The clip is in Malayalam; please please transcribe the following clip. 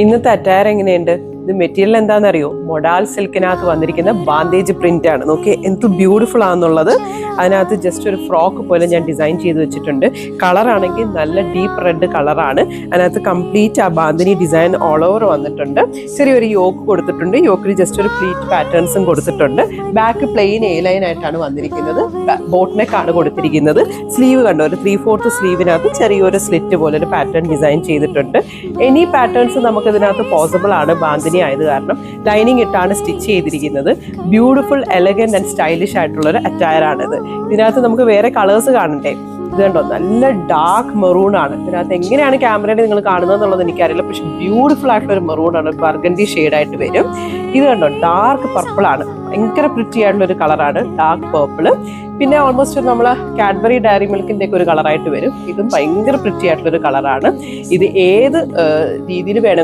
ഇന്നത്തെ അറ്റയർ എങ്ങനെയുണ്ട്? ഇത് മെറ്റീരിയൽ എന്താണെന്നറിയോ? മൊഡാൽ സിൽക്കിനകത്ത് വന്നിരിക്കുന്ന ബാൻഡേജ് പ്രിന്റ് ആണ്. നോക്കി എന്ത് ബ്യൂട്ടിഫുൾ ആണെന്നുള്ളത്. അതിനകത്ത് ജസ്റ്റ് ഒരു ഫ്രോക്ക് പോലെ ഞാൻ ഡിസൈൻ ചെയ്ത് വെച്ചിട്ടുണ്ട്. കളറാണെങ്കിൽ നല്ല ഡീപ്പ് റെഡ് കളറാണ്. അതിനകത്ത് കംപ്ലീറ്റ് ആ ബാന്തിനി ഡിസൈൻ ഓൾ ഓവർ വന്നിട്ടുണ്ട്. ചെറിയൊരു യോക്ക് കൊടുത്തിട്ടുണ്ട്. യോക്കിൽ ജസ്റ്റ് ഒരു പ്ലീറ്റ് പാറ്റേൺസും കൊടുത്തിട്ടുണ്ട്. ബാക്ക് പ്ലെയിൻ എ ലൈൻ ആയിട്ടാണ് വന്നിരിക്കുന്നത്. ബോട്ട് നെക്ക് ആണ് കൊടുത്തിരിക്കുന്നത്. സ്ലീവ് കണ്ടോ, ഒരു 3/4 സ്ലീവിനകത്ത് ചെറിയൊരു സ്ലിറ്റ് പോലെ ഒരു പാറ്റേൺ ഡിസൈൻ ചെയ്തിട്ടുണ്ട്. എനി പാറ്റേൺസ് നമുക്ക് ഇതിനകത്ത് പോസിബിൾ ആണ്. ബാന്തിനി ആയത് കാരണം ലൈനിങ് ഇട്ടാണ് സ്റ്റിച്ച് ചെയ്തിരിക്കുന്നത്. ബ്യൂട്ടിഫുൾ, എലഗന്റ് ആൻഡ് സ്റ്റൈലിഷ് ആയിട്ടുള്ള ഒരു അറ്റയർ ആണിത്. ഇതിനകത്ത് നമുക്ക് വേറെ കളേഴ്സ് കാണണ്ടേ? ഇത് കണ്ടോ, നല്ല ഡാർക്ക് മെറൂൺ ആണ്. ഇതിനകത്ത് എങ്ങനെയാണ് ക്യാമറയിൽ നിങ്ങൾ കാണുന്നത് എന്നുള്ളത് എനിക്കറിയില്ല. പക്ഷെ ബ്യൂട്ടിഫുൾ ആയിട്ടുള്ള ഒരു മെറൂൺ ആണ്. ബർഗൻഡി ഷെയ്ഡായിട്ട് വരും. ഇത് കണ്ടോ, ഡാർക്ക് പർപ്പിൾ ആണ്. ഭയങ്കര പ്രിറ്റി ആയിട്ടുള്ള ഒരു കളറാണ് ഡാർക്ക് പേർപ്പിള്. പിന്നെ ഓൾമോസ്റ്റ് നമ്മൾ കാഡ്ബറി ഡയറി മിൽക്കിന്റെ ഒക്കെ ഒരു കളറായിട്ട് വരും. ഇതും ഭയങ്കര പ്രിറ്റി ആയിട്ടുള്ള ഒരു കളറാണ്. ഇത് ഏത് രീതിയിൽ വേണം